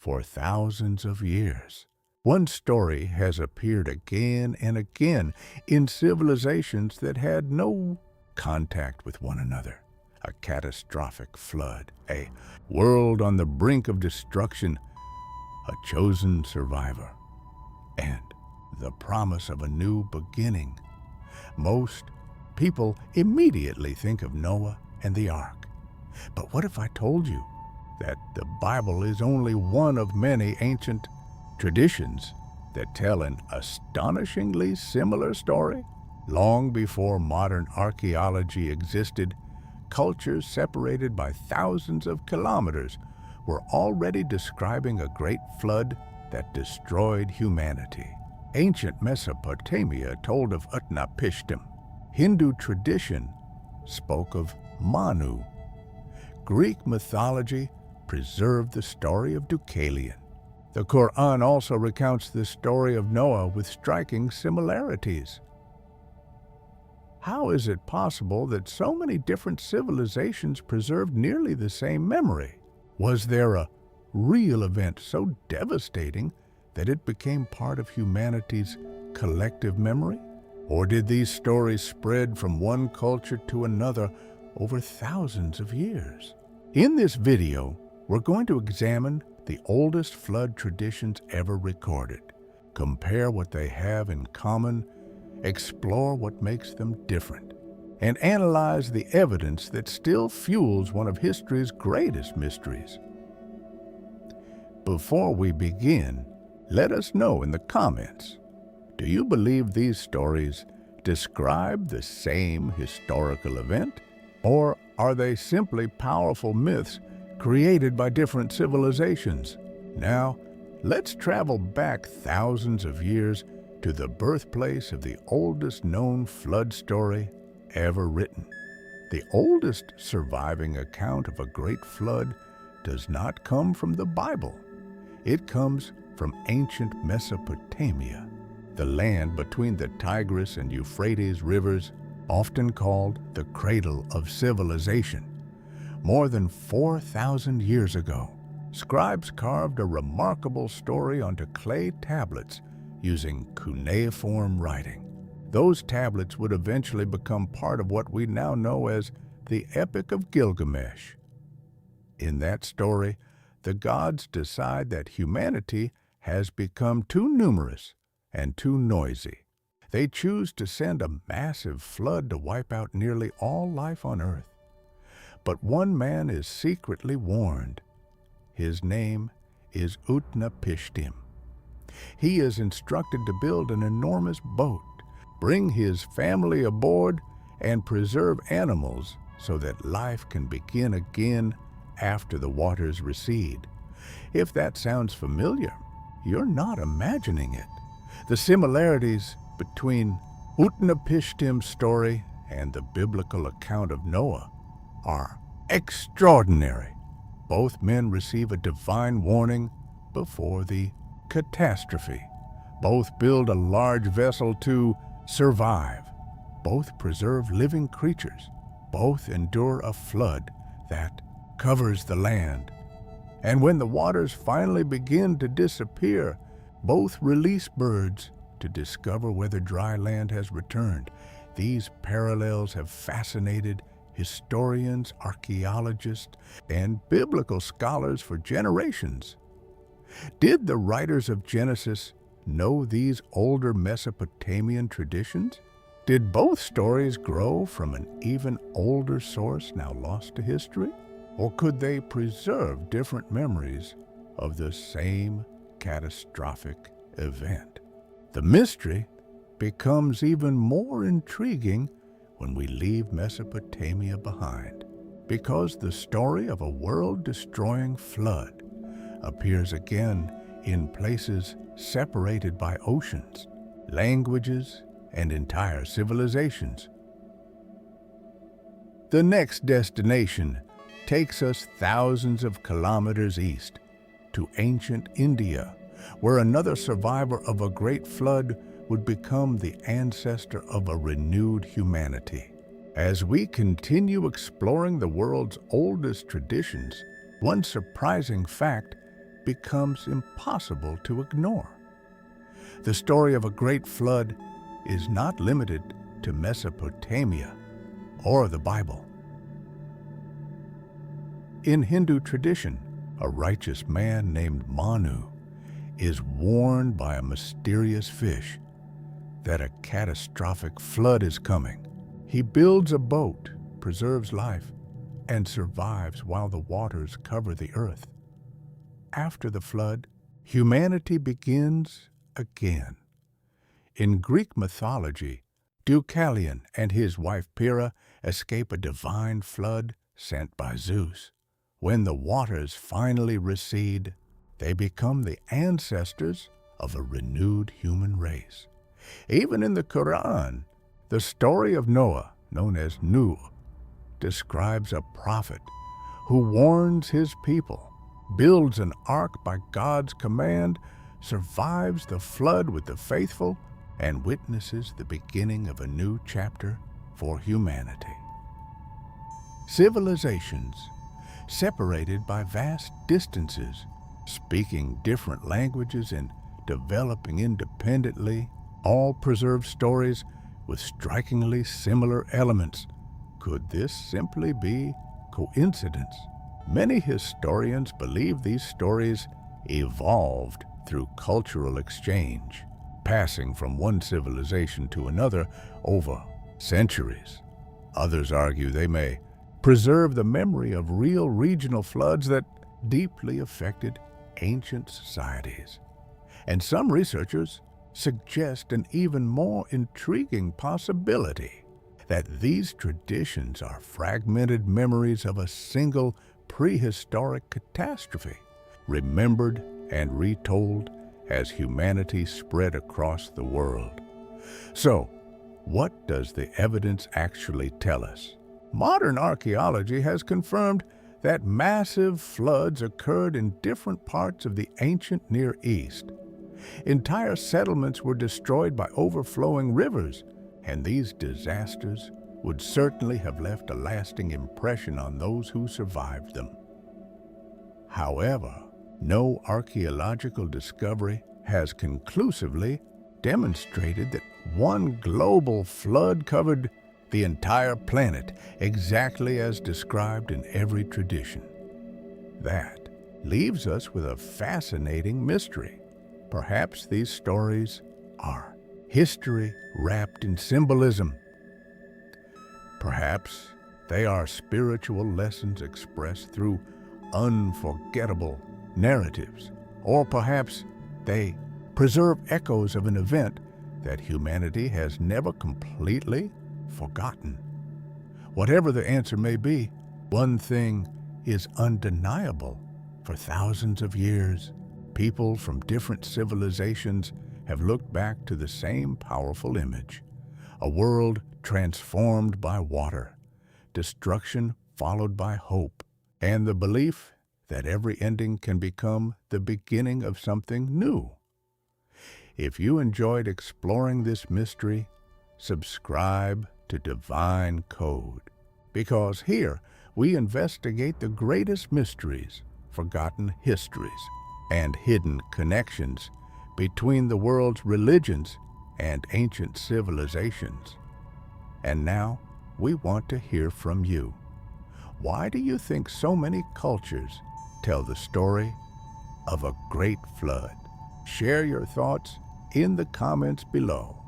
for thousands of years. One story has appeared again and again in civilizations that had no contact with one another. A catastrophic flood, a world on the brink of destruction, a chosen survivor, and the promise of a new beginning. Most people immediately think of Noah and the ark. But what if I told you that the Bible is only one of many ancient traditions that tell an astonishingly similar story? Long before modern archaeology existed, cultures separated by thousands of kilometers were already describing a great flood that destroyed humanity. Ancient Mesopotamia told of Utnapishtim. Hindu tradition spoke of Manu. Greek mythology preserved the story of Deucalion. The Quran also recounts the story of Noah with striking similarities. How is it possible that so many different civilizations preserved nearly the same memory? Was there a real event so devastating that it became part of humanity's collective memory? Or did these stories spread from one culture to another over thousands of years? In this video, we're going to examine the oldest flood traditions ever recorded, compare what they have in common, explore what makes them different, and analyze the evidence that still fuels one of history's greatest mysteries. Before we begin, let us know in the comments, do you believe these stories describe the same historical event? Or are they simply powerful myths created by different civilizations? Now, let's travel back thousands of years to the birthplace of the oldest known flood story ever written. The oldest surviving account of a great flood does not come from the Bible. It comes from ancient Mesopotamia, the land between the Tigris and Euphrates rivers, often called the cradle of civilization. More than 4,000 years ago, scribes carved a remarkable story onto clay tablets using cuneiform writing. Those tablets would eventually become part of what we now know as the Epic of Gilgamesh. In that story, the gods decide that humanity has become too numerous and too noisy. They choose to send a massive flood to wipe out nearly all life on Earth. But one man is secretly warned. His name is Utnapishtim. He is instructed to build an enormous boat, bring his family aboard, and preserve animals so that life can begin again after the waters recede. If that sounds familiar, you're not imagining it. The similarities between Utnapishtim's story and the biblical account of Noah are extraordinary. Both men receive a divine warning before the catastrophe. Both build a large vessel to survive. Both preserve living creatures. Both endure a flood that covers the land. And when the waters finally begin to disappear, both release birds to discover whether dry land has returned. These parallels have fascinated historians, archaeologists, and biblical scholars for generations. Did the writers of Genesis know these older Mesopotamian traditions? Did both stories grow from an even older source now lost to history? Or could they preserve different memories of the same catastrophic event? The mystery becomes even more intriguing when we leave Mesopotamia behind, because the story of a world-destroying flood appears again in places separated by oceans, languages, and entire civilizations. The next destination takes us thousands of kilometers east to ancient India, where another survivor of a great flood would become the ancestor of a renewed humanity. As we continue exploring the world's oldest traditions, one surprising fact becomes impossible to ignore. The story of a great flood is not limited to Mesopotamia or the Bible. In Hindu tradition, a righteous man named Manu is warned by a mysterious fish that a catastrophic flood is coming. He builds a boat, preserves life, and survives while the waters cover the earth. After the flood, humanity begins again. In Greek mythology, Deucalion and his wife Pyrrha escape a divine flood sent by Zeus. When the waters finally recede, they become the ancestors of a renewed human race. Even in the Quran, the story of Noah, known as Nuh, describes a prophet who warns his people, builds an ark by God's command, survives the flood with the faithful, and witnesses the beginning of a new chapter for humanity. Civilizations, separated by vast distances, speaking different languages and developing independently, all preserve stories with strikingly similar elements. Could this simply be coincidence? Many historians believe these stories evolved through cultural exchange, passing from one civilization to another over centuries. Others argue they may preserve the memory of real regional floods that deeply affected ancient societies. And some researchers suggest an even more intriguing possibility, that these traditions are fragmented memories of a single prehistoric catastrophe, remembered and retold as humanity spread across the world. So, what does the evidence actually tell us? Modern archaeology has confirmed that massive floods occurred in different parts of the ancient Near East. Entire settlements were destroyed by overflowing rivers, and these disasters would certainly have left a lasting impression on those who survived them. However, no archaeological discovery has conclusively demonstrated that one global flood covered the entire planet exactly as described in every tradition. That leaves us with a fascinating mystery. Perhaps these stories are history wrapped in symbolism. Perhaps they are spiritual lessons expressed through unforgettable narratives. Or perhaps they preserve echoes of an event that humanity has never completely forgotten. Whatever the answer may be, one thing is undeniable. For thousands of years, people from different civilizations have looked back to the same powerful image: a world transformed by water, destruction followed by hope, and the belief that every ending can become the beginning of something new. If you enjoyed exploring this mystery, subscribe to Divine Code, because here we investigate the greatest mysteries, forgotten histories, and hidden connections between the world's religions and ancient civilizations. And now we want to hear from you. Why do you think so many cultures tell the story of a great flood? Share your thoughts in the comments below.